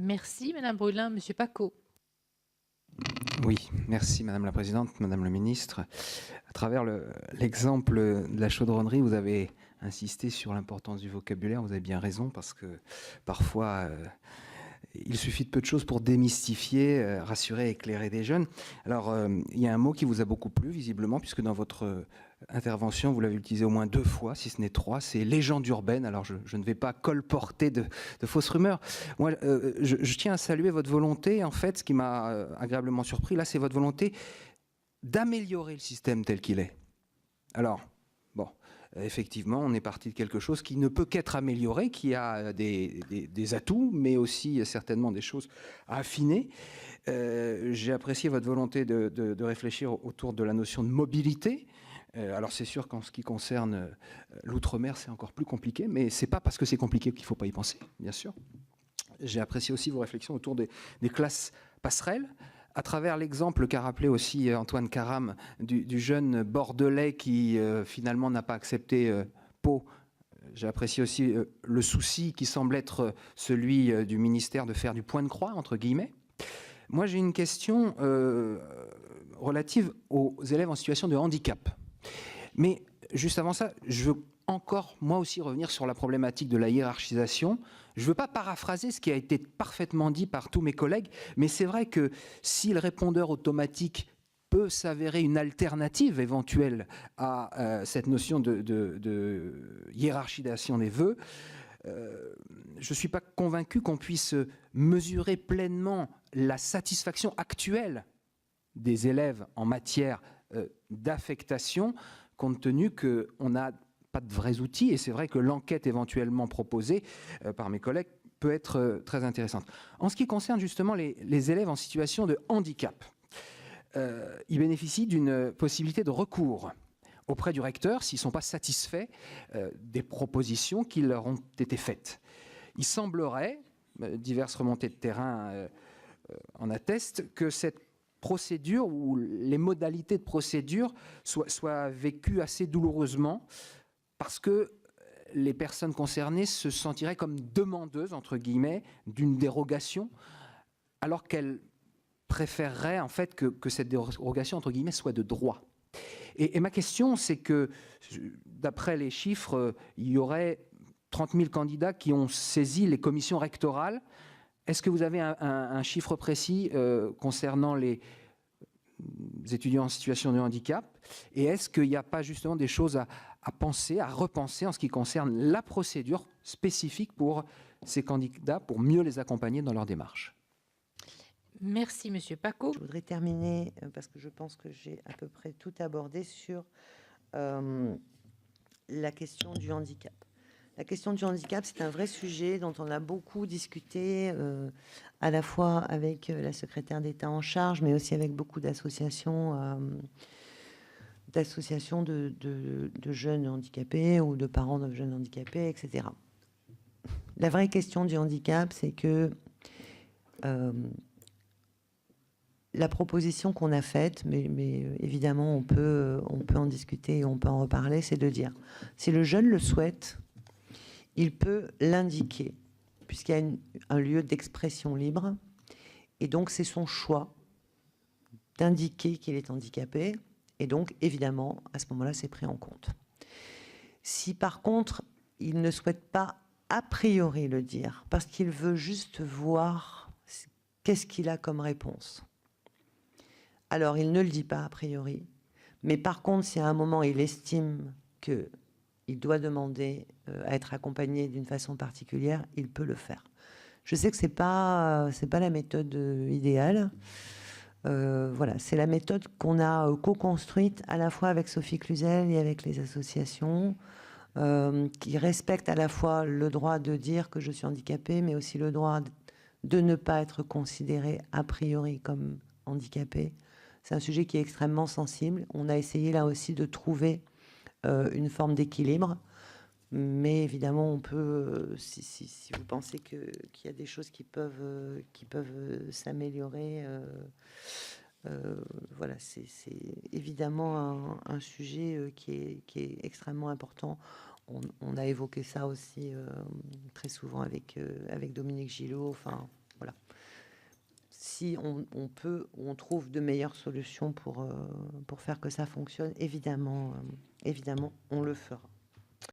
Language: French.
Merci Madame Brulin. Monsieur Pacaud. Oui, merci Madame la Présidente, Madame le Ministre. À travers l'exemple de la chaudronnerie, vous avez insisté sur l'importance du vocabulaire. Vous avez bien raison parce que parfois, il suffit de peu de choses pour démystifier, rassurer, éclairer des jeunes. Alors, il y a un mot qui vous a beaucoup plu, visiblement, puisque dans votre intervention, vous l'avez utilisé au moins 2 fois, si ce n'est 3, c'est légende urbaine. Alors, je ne vais pas colporter de fausses rumeurs. Moi, je tiens à saluer votre volonté, en fait, ce qui m'a agréablement surpris, là, c'est votre volonté d'améliorer le système tel qu'il est. Alors, bon, effectivement, on est parti de quelque chose qui ne peut qu'être amélioré, qui a des atouts, mais aussi certainement des choses à affiner. J'ai apprécié votre volonté de réfléchir autour de la notion de mobilité. Alors c'est sûr qu'en ce qui concerne l'outre-mer, c'est encore plus compliqué, mais c'est pas parce que c'est compliqué qu'il ne faut pas y penser, bien sûr. J'ai apprécié aussi vos réflexions autour des classes passerelles, à travers l'exemple qu'a rappelé aussi Antoine Karam du jeune Bordelais qui finalement n'a pas accepté Pau. J'ai apprécié aussi le souci qui semble être celui du ministère de faire du point de croix, entre guillemets. Moi, j'ai une question relative aux élèves en situation de handicap. Mais juste avant ça, je veux encore, moi aussi, revenir sur la problématique de la hiérarchisation. Je ne veux pas paraphraser ce qui a été parfaitement dit par tous mes collègues, mais c'est vrai que si le répondeur automatique peut s'avérer une alternative éventuelle à cette notion de hiérarchisation des vœux, je ne suis pas convaincu qu'on puisse mesurer pleinement la satisfaction actuelle des élèves en matière d'affectation, compte tenu qu'on n'a pas de vrais outils. Et c'est vrai que l'enquête éventuellement proposée par mes collègues peut être très intéressante. En ce qui concerne justement les élèves en situation de handicap, ils bénéficient d'une possibilité de recours auprès du recteur s'ils ne sont pas satisfaits des propositions qui leur ont été faites. Il semblerait, diverses remontées de terrain en attestent, que cette procédure ou les modalités de procédure soient vécues assez douloureusement parce que les personnes concernées se sentiraient comme demandeuses, entre guillemets, d'une dérogation, alors qu'elles préféreraient en fait que cette dérogation, entre guillemets, soit de droit. Et ma question, c'est que, d'après les chiffres, il y aurait 30 000 candidats qui ont saisi les commissions rectorales. Est-ce que vous avez un chiffre précis concernant les étudiants en situation de handicap? Et est-ce qu'il n'y a pas justement des choses à penser, à repenser en ce qui concerne la procédure spécifique pour ces candidats, pour mieux les accompagner dans leur démarche? Merci Monsieur Pacaud. Je voudrais terminer, parce que je pense que j'ai à peu près tout abordé sur la question du handicap. La question du handicap, c'est un vrai sujet dont on a beaucoup discuté, à la fois avec la secrétaire d'État en charge, mais aussi avec beaucoup d'associations de jeunes handicapés ou de parents de jeunes handicapés, etc. La vraie question du handicap, c'est que la proposition qu'on a faite, mais évidemment on peut en discuter et on peut en reparler, c'est de dire, si le jeune le souhaite, il peut l'indiquer, puisqu'il y a un lieu d'expression libre, et donc c'est son choix d'indiquer qu'il est handicapé, et donc évidemment, à ce moment-là, c'est pris en compte. Si par contre, il ne souhaite pas a priori le dire, parce qu'il veut juste voir qu'est-ce qu'il a comme réponse, alors il ne le dit pas a priori, mais par contre, si à un moment il estime qu'il doit demander à être accompagné d'une façon particulière, il peut le faire. Je sais que c'est pas la méthode idéale. Voilà, c'est la méthode qu'on a co-construite à la fois avec Sophie Cluzel et avec les associations, qui respectent à la fois le droit de dire que je suis handicapée, mais aussi le droit de ne pas être considéré a priori comme handicapé. C'est un sujet qui est extrêmement sensible. On a essayé là aussi de trouver une forme d'équilibre, mais évidemment on peut, si vous pensez qu'il y a des choses qui peuvent s'améliorer, voilà, c'est évidemment un sujet qui est extrêmement important. On a évoqué ça aussi très souvent avec Dominique Gillot. Enfin, voilà. Si on trouve de meilleures solutions pour faire que ça fonctionne, évidemment, on le fera.